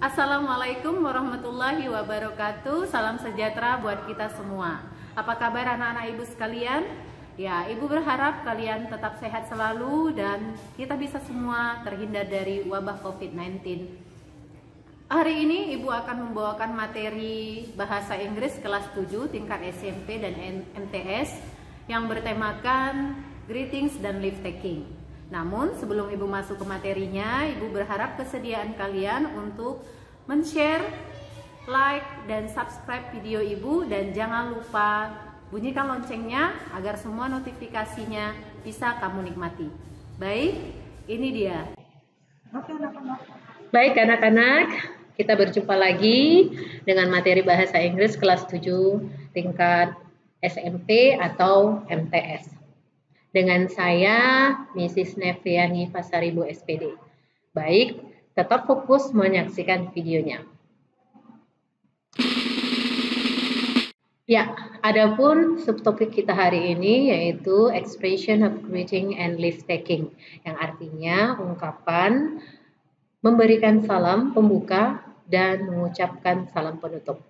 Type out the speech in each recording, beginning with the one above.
Assalamualaikum warahmatullahi wabarakatuh. Salam sejahtera buat kita semua. Apa kabar anak-anak ibu sekalian? Ya, ibu berharap kalian tetap sehat selalu dan kita bisa semua terhindar dari wabah COVID-19. Hari ini ibu akan membawakan materi bahasa Inggris kelas 7 tingkat SMP dan MTS yang bertemakan greetings dan leave taking. Namun sebelum ibu masuk ke materinya, ibu berharap kesediaan kalian untuk men-share, like, dan subscribe video ibu, dan jangan lupa bunyikan loncengnya agar semua notifikasinya bisa kamu nikmati. Baik, ini dia. Baik anak-anak, kita berjumpa lagi dengan materi bahasa Inggris kelas 7 tingkat SMP atau MTS. Dengan saya, Mrs. Nevriani Pasaribu SPD. Baik, tetap fokus menyaksikan videonya. Ya, adapun subtopik kita hari ini yaitu expression of greeting and leave taking, yang artinya ungkapan memberikan salam pembuka dan mengucapkan salam penutup.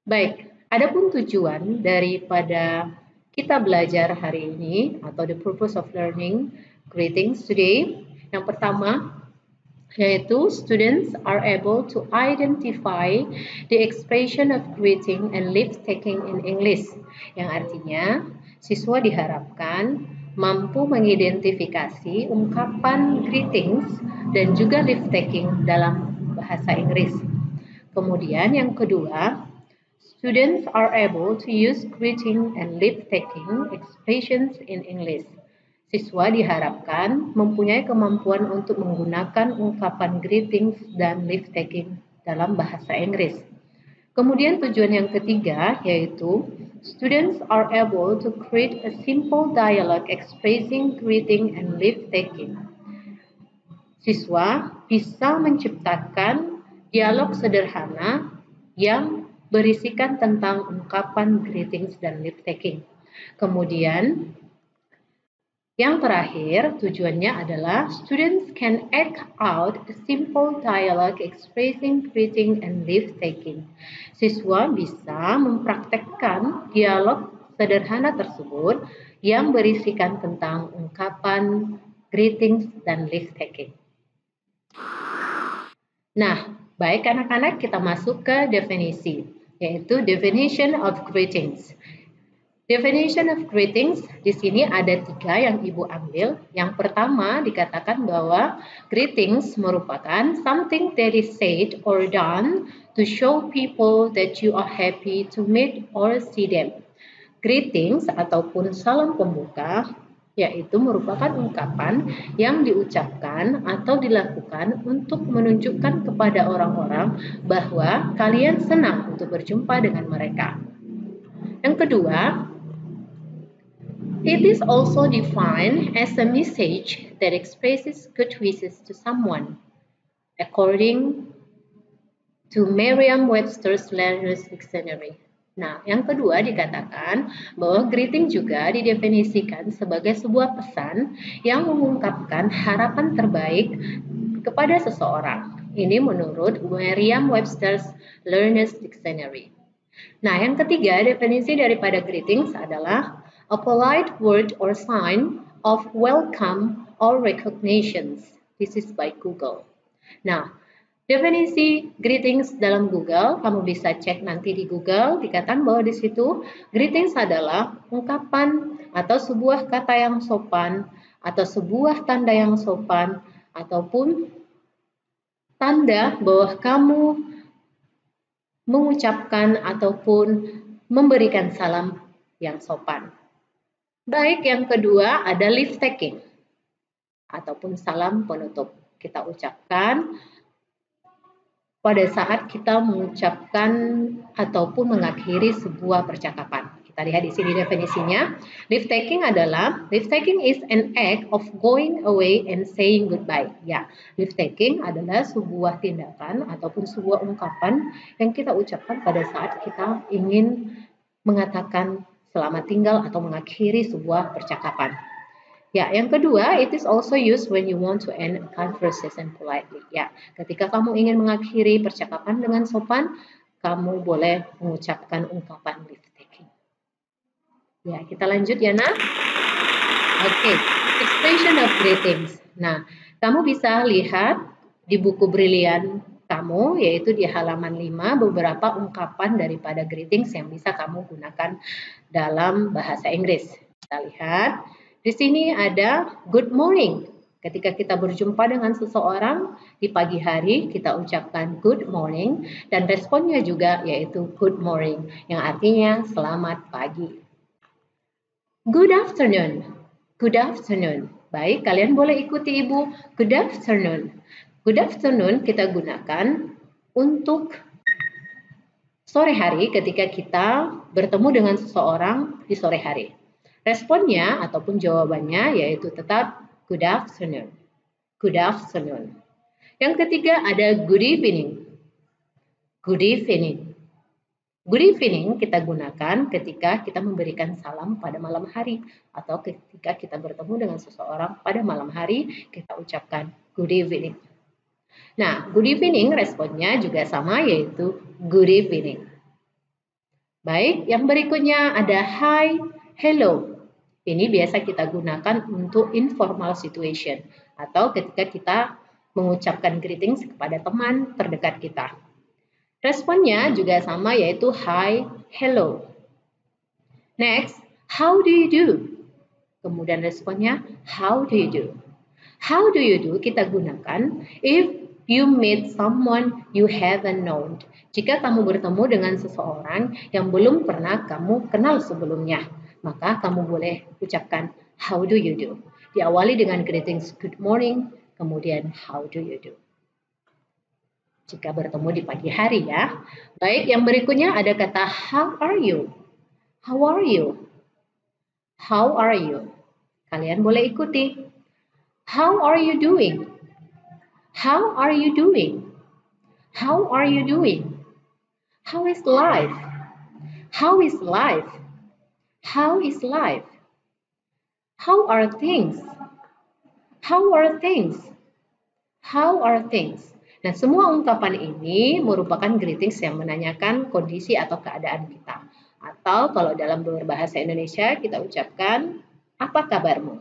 Baik. Adapun tujuan daripada kita belajar hari ini atau the purpose of learning greetings today, yang pertama yaitu students are able to identify the expression of greeting and leave taking in English, yang artinya siswa diharapkan mampu mengidentifikasi ungkapan greetings dan juga leave taking dalam bahasa Inggris. Kemudian yang kedua, students are able to use greeting and leave taking expressions in English. Siswa diharapkan mempunyai kemampuan untuk menggunakan ungkapan greetings dan leave taking dalam bahasa Inggris. Kemudian tujuan yang ketiga yaitu students are able to create a simple dialogue expressing greeting and leave taking. Siswa bisa menciptakan dialog sederhana yang berisikan tentang ungkapan greetings dan leave taking. Kemudian yang terakhir tujuannya adalah students can act out a simple dialogue expressing greeting and leave taking. Siswa bisa mempraktekkan dialog sederhana tersebut yang berisikan tentang ungkapan greetings dan leave taking. Nah, baik anak-anak, kita masuk ke definisi, yaitu definition of greetings. Definition of greetings di sini ada 3 yang ibu ambil. Yang pertama dikatakan bahwa greetings merupakan something that is said or done to show people that you are happy to meet or see them. Greetings ataupun salam pembuka yaitu merupakan ungkapan yang diucapkan atau dilakukan untuk menunjukkan kepada orang-orang bahwa kalian senang untuk berjumpa dengan mereka. Yang kedua, it is also defined as a message that expresses good wishes to someone, according to Merriam-Webster's Learner's Dictionary. Nah, yang kedua dikatakan bahwa greeting juga didefinisikan sebagai sebuah pesan yang mengungkapkan harapan terbaik kepada seseorang. Ini menurut Merriam-Webster's Learner's Dictionary. Nah, yang ketiga definisi daripada greetings adalah a polite word or sign of welcome or recognition. This is by Google. Nah, definisi greetings dalam Google, kamu bisa cek nanti di Google, dikatakan bahwa di situ greetings adalah ungkapan atau sebuah kata yang sopan atau sebuah tanda yang sopan ataupun tanda bahwa kamu mengucapkan ataupun memberikan salam yang sopan. Baik, yang kedua ada leave taking ataupun salam penutup. Kita ucapkan pada saat kita mengucapkan ataupun mengakhiri sebuah percakapan. Kita lihat di sini definisinya. Leave taking is an act of going away and saying goodbye. Ya, leave taking adalah sebuah tindakan ataupun sebuah ungkapan yang kita ucapkan pada saat kita ingin mengatakan selamat tinggal atau mengakhiri sebuah percakapan. Ya, yang kedua, it is also used when you want to end a conversation politely. Ya, ketika kamu ingin mengakhiri percakapan dengan sopan, kamu boleh mengucapkan ungkapan leave taking. Ya, kita lanjut ya, Nak. Oke, expression of greetings. Nah, kamu bisa lihat di buku brilian kamu, yaitu di halaman 5, beberapa ungkapan daripada greetings yang bisa kamu gunakan dalam bahasa Inggris. Kita lihat. Di sini ada good morning. Ketika kita berjumpa dengan seseorang di pagi hari, kita ucapkan good morning dan responnya juga yaitu good morning yang artinya selamat pagi. Good afternoon. Good afternoon. Baik, kalian boleh ikuti Ibu. Good afternoon. Good afternoon kita gunakan untuk sore hari ketika kita bertemu dengan seseorang di sore hari. Responnya ataupun jawabannya yaitu tetap good afternoon. Good afternoon. Yang ketiga ada good evening. Good evening. Good evening kita gunakan ketika kita memberikan salam pada malam hari atau ketika kita bertemu dengan seseorang pada malam hari kita ucapkan good evening. Nah, good evening responnya juga sama yaitu good evening. Baik, yang berikutnya ada hi, hello. Ini biasa kita gunakan untuk informal situation atau ketika kita mengucapkan greetings kepada teman terdekat kita. Responnya juga sama yaitu hi, hello. Next, how do you do? Kemudian responnya how do you do? How do you do kita gunakan if you meet someone you haven't known. Jika kamu bertemu dengan seseorang yang belum pernah kamu kenal sebelumnya, maka kamu boleh ucapkan how do you do. Diawali dengan greetings good morning, kemudian how do you do. Jika bertemu di pagi hari ya. Baik, yang berikutnya ada kata how are you? How are you? How are you? Kalian boleh ikuti. How are you doing? How are you doing? How are you doing? How is life? How is life? How is life? How are things? How are things? How are things? Nah, semua ungkapan ini merupakan greetings yang menanyakan kondisi atau keadaan kita. Atau kalau dalam berbahasa Indonesia kita ucapkan, apa kabarmu?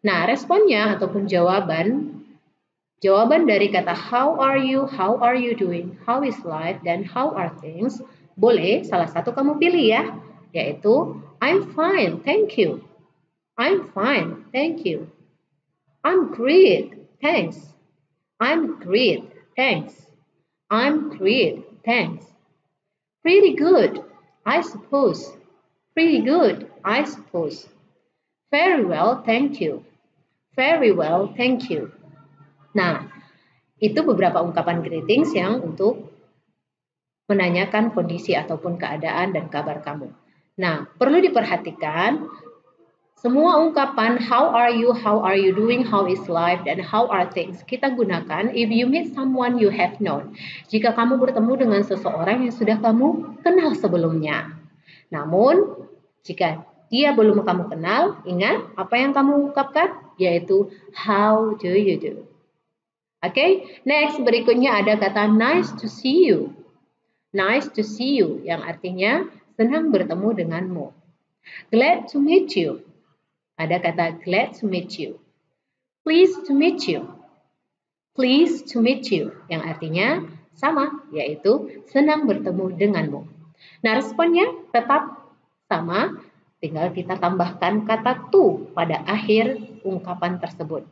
Nah, responnya ataupun jawaban dari kata how are you doing, how is life, dan how are things, boleh salah satu kamu pilih ya, yaitu I'm fine, thank you. I'm fine, thank you. I'm great, thanks. I'm great, thanks. I'm great, thanks. Pretty good, I suppose. Pretty good, I suppose. Very well, thank you. Very well, thank you. Nah, itu beberapa ungkapan greetings yang untuk menanyakan kondisi ataupun keadaan dan kabar kamu. Nah, perlu diperhatikan semua ungkapan how are you doing, how is life, dan how are things kita gunakan if you meet someone you have known. Jika kamu bertemu dengan seseorang yang sudah kamu kenal sebelumnya. Namun, jika dia belum kamu kenal, ingat apa yang kamu ungkapkan? Yaitu how do you do. Oke, next berikutnya ada kata nice to see you. Nice to see you yang artinya senang bertemu denganmu. Glad to meet you. Ada kata glad to meet you. Pleased to meet you. Pleased to meet you yang artinya sama, yaitu senang bertemu denganmu. Nah, responnya tetap sama, tinggal kita tambahkan kata to pada akhir ungkapan tersebut.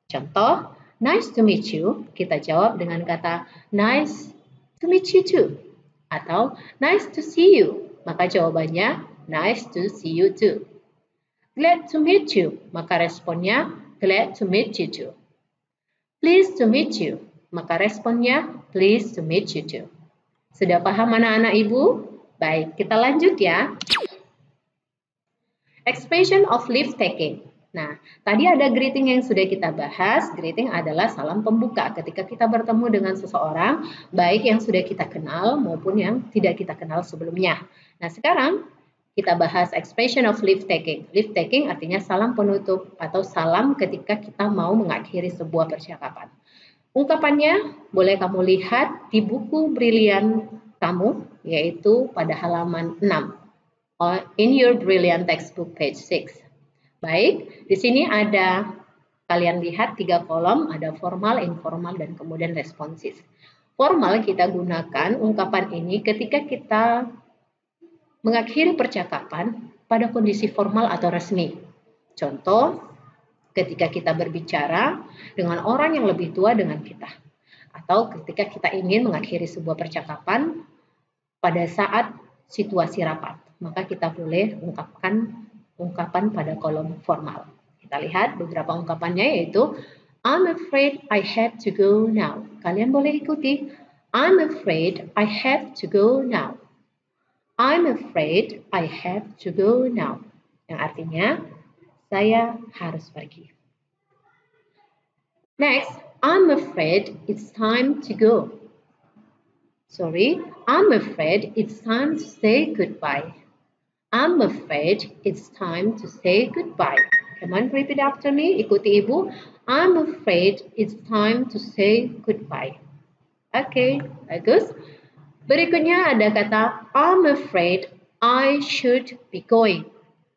Contoh, nice to meet you, kita jawab dengan kata nice to meet you too. Atau nice to see you, maka jawabannya nice to see you too. Glad to meet you, maka responnya glad to meet you too. Pleased to meet you, maka responnya pleased to meet you too. Sudah paham anak-anak ibu? Baik, kita lanjut ya. Expression of leave taking. Nah, tadi ada greeting yang sudah kita bahas. Greeting adalah salam pembuka ketika kita bertemu dengan seseorang, baik yang sudah kita kenal maupun yang tidak kita kenal sebelumnya. Nah, sekarang kita bahas expression of leave taking. Leave taking artinya salam penutup atau salam ketika kita mau mengakhiri sebuah percakapan. Ungkapannya boleh kamu lihat di buku brilian kamu, yaitu pada halaman 6. In your brilliant textbook page 6. Baik, di sini ada, kalian lihat 3 kolom, ada formal, informal, dan kemudian responsive. Formal kita gunakan ungkapan ini ketika kita mengakhiri percakapan pada kondisi formal atau resmi. Contoh, ketika kita berbicara dengan orang yang lebih tua dengan kita. Atau ketika kita ingin mengakhiri sebuah percakapan pada saat situasi rapat. Maka kita boleh ungkapkan ungkapan pada kolom formal. Kita lihat beberapa ungkapannya yaitu I'm afraid I have to go now. Kalian boleh ikuti. I'm afraid I have to go now. I'm afraid I have to go now. Yang artinya, saya harus pergi. Next, I'm afraid it's time to go. Sorry, I'm afraid it's time to say goodbye. I'm afraid it's time to say goodbye. Come on, repeat after me. Ikuti ibu. I'm afraid it's time to say goodbye. Oke, bagus. Berikutnya ada kata I'm afraid I should be going.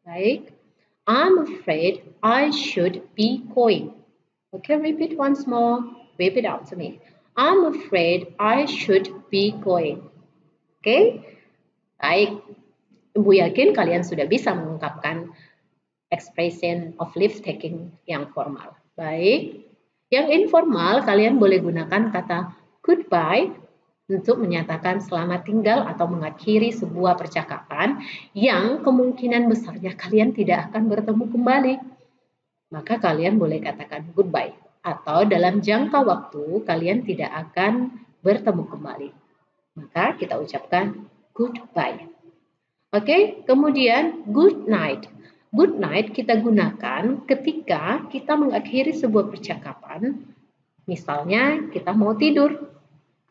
Baik. I'm afraid I should be going. Okay, repeat once more. Repeat after me. I'm afraid I should be going. Okay? Baik. Ibu yakin kalian sudah bisa mengungkapkan expression of leave taking yang formal. Baik. Yang informal kalian boleh gunakan kata goodbye untuk menyatakan selamat tinggal atau mengakhiri sebuah percakapan yang kemungkinan besarnya kalian tidak akan bertemu kembali. Maka kalian boleh katakan goodbye. Atau dalam jangka waktu kalian tidak akan bertemu kembali. Maka kita ucapkan goodbye. Oke, kemudian good night. Good night kita gunakan ketika kita mengakhiri sebuah percakapan. Misalnya kita mau tidur.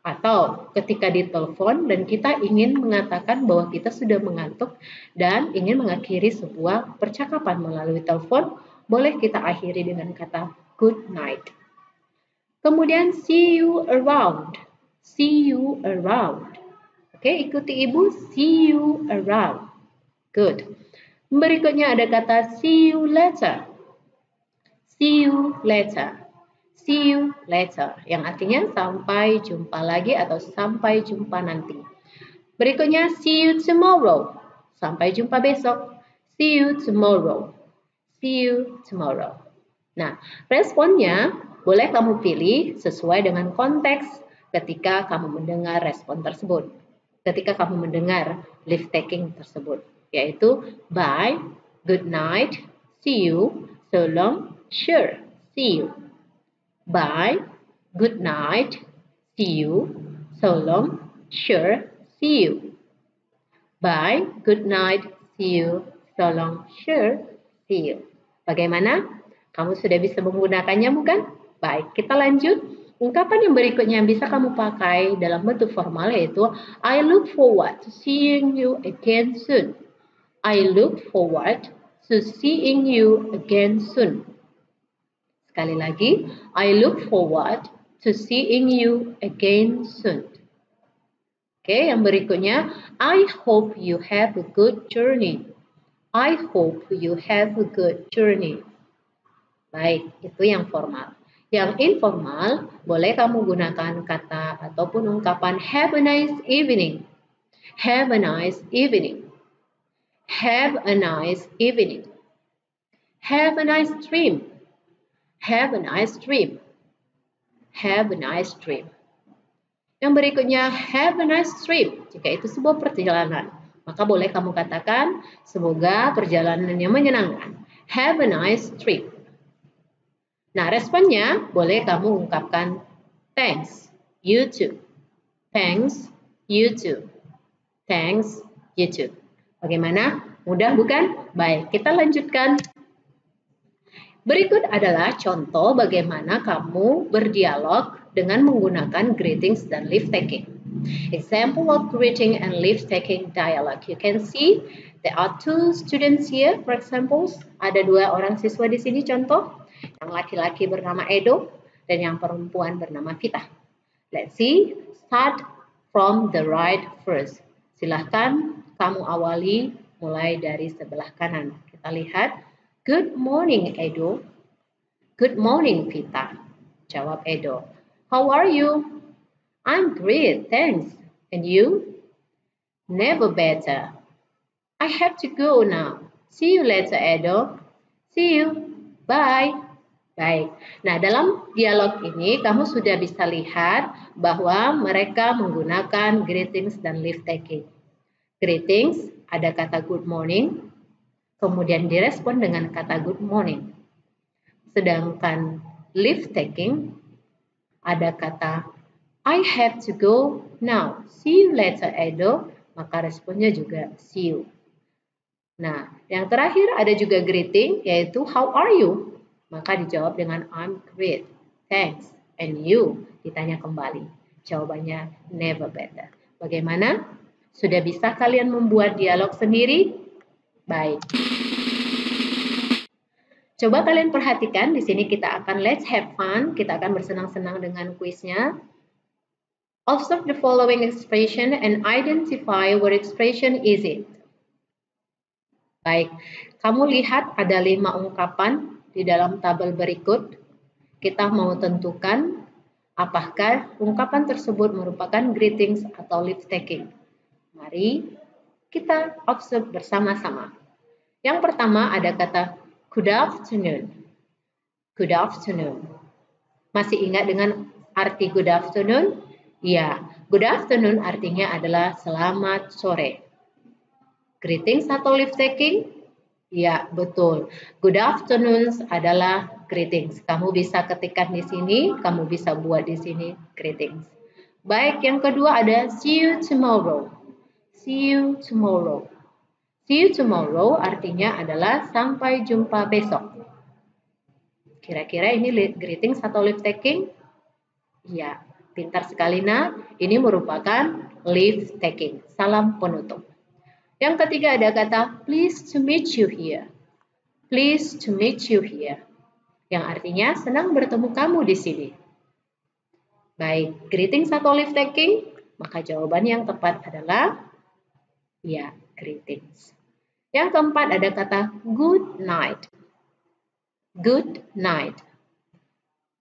Atau ketika ditelepon dan kita ingin mengatakan bahwa kita sudah mengantuk dan ingin mengakhiri sebuah percakapan melalui telepon, boleh kita akhiri dengan kata good night. Kemudian see you around. See you around. Oke, ikuti ibu, see you around. Good. Berikutnya ada kata see you later. See you later. See you later, yang artinya sampai jumpa lagi atau sampai jumpa nanti. Berikutnya, see you tomorrow, sampai jumpa besok. See you tomorrow, see you tomorrow. Nah, responnya boleh kamu pilih sesuai dengan konteks ketika kamu mendengar respon tersebut. Ketika kamu mendengar leave taking tersebut, yaitu bye, good night, see you, so long, sure, see you. Bye, good night, see you, so long, sure, see you. Bye, good night, see you, so long, sure, see you. Bagaimana? Kamu sudah bisa menggunakannya bukan? Baik, kita lanjut. Ungkapan yang berikutnya yang bisa kamu pakai dalam bentuk formal yaitu I look forward to seeing you again soon. I look forward to seeing you again soon. Sekali lagi, I look forward to seeing you again soon. Oke, yang berikutnya, I hope you have a good journey. I hope you have a good journey. Baik, itu yang formal. Yang informal, boleh kamu gunakan kata ataupun ungkapan have a nice evening. Have a nice evening. Have a nice evening. Have a nice dream. Have a nice dream. Have a nice dream. Yang berikutnya, have a nice trip. Jika itu sebuah perjalanan, maka boleh kamu katakan, semoga perjalanannya menyenangkan. Have a nice trip. Nah, responnya boleh kamu ungkapkan, thanks, you too. Thanks, you too. Thanks, you too. Bagaimana? Mudah bukan? Baik, kita lanjutkan. Berikut adalah contoh bagaimana kamu berdialog dengan menggunakan greetings dan leave taking. Example of greeting and leave taking dialogue. You can see There are two students here, for example. Ada dua orang siswa di sini contoh. Yang laki-laki bernama Edo dan yang perempuan bernama Vita. Let's see. Start from the right first. Silahkan kamu awali mulai dari sebelah kanan. Kita lihat. Good morning, Edo. Good morning, Vita. Jawab Edo. How are you? I'm great, thanks. And you? Never better. I have to go now. See you later, Edo. See you. Bye. Baik. Nah, dalam dialog ini kamu sudah bisa lihat bahwa mereka menggunakan greetings dan leave taking. Greetings ada kata good morning, kemudian direspon dengan kata good morning. Sedangkan leave taking ada kata I have to go now. See you later, Edo. Maka responnya juga see you. Nah, yang terakhir ada juga greeting, yaitu how are you? Maka dijawab dengan I'm great, thanks, and you? Ditanya kembali. Jawabannya never better. Bagaimana? Sudah bisa kalian membuat dialog sendiri? Baik. Coba kalian perhatikan, di sini kita akan let's have fun, kita akan bersenang-senang dengan kuisnya. Observe the following expression and identify what expression is it. Baik, kamu lihat ada 5 ungkapan di dalam tabel berikut. Kita mau tentukan apakah ungkapan tersebut merupakan greetings atau leave taking. Mari kita observe bersama-sama. Yang pertama ada kata good afternoon. Good afternoon. Masih ingat dengan arti good afternoon? Ya, good afternoon artinya adalah selamat sore. Greetings atau leave taking? Ya, betul. Good afternoon adalah greetings. Kamu bisa ketikkan di sini, kamu bisa buat di sini greetings. Baik, yang kedua ada see you tomorrow. See you tomorrow. See you tomorrow artinya adalah sampai jumpa besok. Kira-kira ini greetings atau leave taking? Ya, pintar sekali nak. Ini merupakan leave taking. Salam penutup. Yang ketiga ada kata pleased to meet you here. Pleased to meet you here. Yang artinya senang bertemu kamu di sini. Baik, greetings atau leave taking? Maka jawaban yang tepat adalah ya, greetings. Yang keempat ada kata good night. Good night.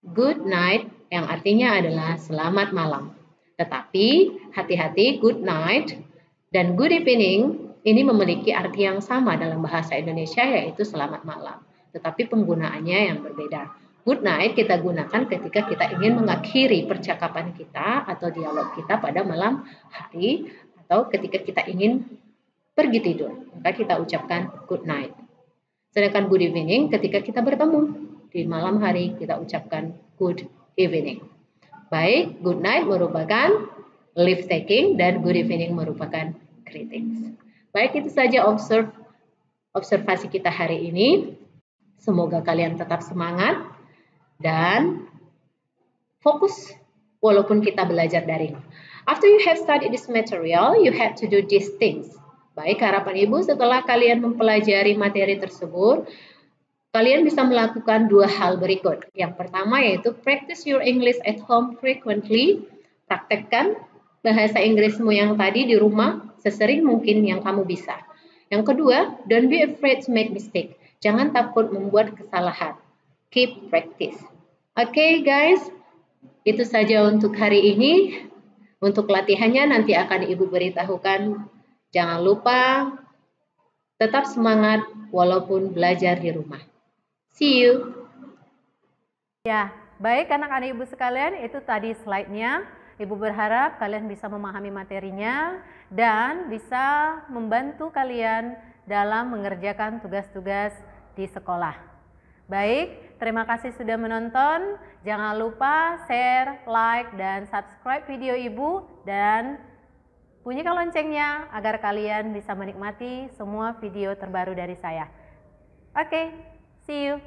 Good night yang artinya adalah selamat malam. Tetapi hati-hati, good night dan good evening ini memiliki arti yang sama dalam bahasa Indonesia, yaitu selamat malam. Tetapi penggunaannya yang berbeda. Good night kita gunakan ketika kita ingin mengakhiri percakapan kita atau dialog kita pada malam hari atau ketika kita ingin pergi tidur. Maka kita ucapkan good night. Sedangkan good evening ketika kita bertemu di malam hari kita ucapkan good evening. Baik, good night merupakan leave taking dan good evening merupakan greetings. Baik, itu saja observasi kita hari ini. Semoga kalian tetap semangat dan fokus walaupun kita belajar daring. After you have studied this material, you have to do these things. Baik, harapan Ibu setelah kalian mempelajari materi tersebut, kalian bisa melakukan 2 hal berikut. Yang pertama yaitu practice your English at home frequently. Praktekkan bahasa Inggrismu yang tadi di rumah sesering mungkin yang kamu bisa. Yang kedua, don't be afraid to make mistake. Jangan takut membuat kesalahan. Keep practice. Oke, guys, itu saja untuk hari ini. Untuk latihannya nanti akan Ibu beritahukan. Jangan lupa tetap semangat walaupun belajar di rumah. See you. Ya, baik anak-anak Ibu sekalian, itu tadi slide-nya. Ibu berharap kalian bisa memahami materinya dan bisa membantu kalian dalam mengerjakan tugas-tugas di sekolah. Baik, terima kasih sudah menonton. Jangan lupa share, like, dan subscribe video Ibu dan bunyikan loncengnya agar kalian bisa menikmati semua video terbaru dari saya. Oke, see you.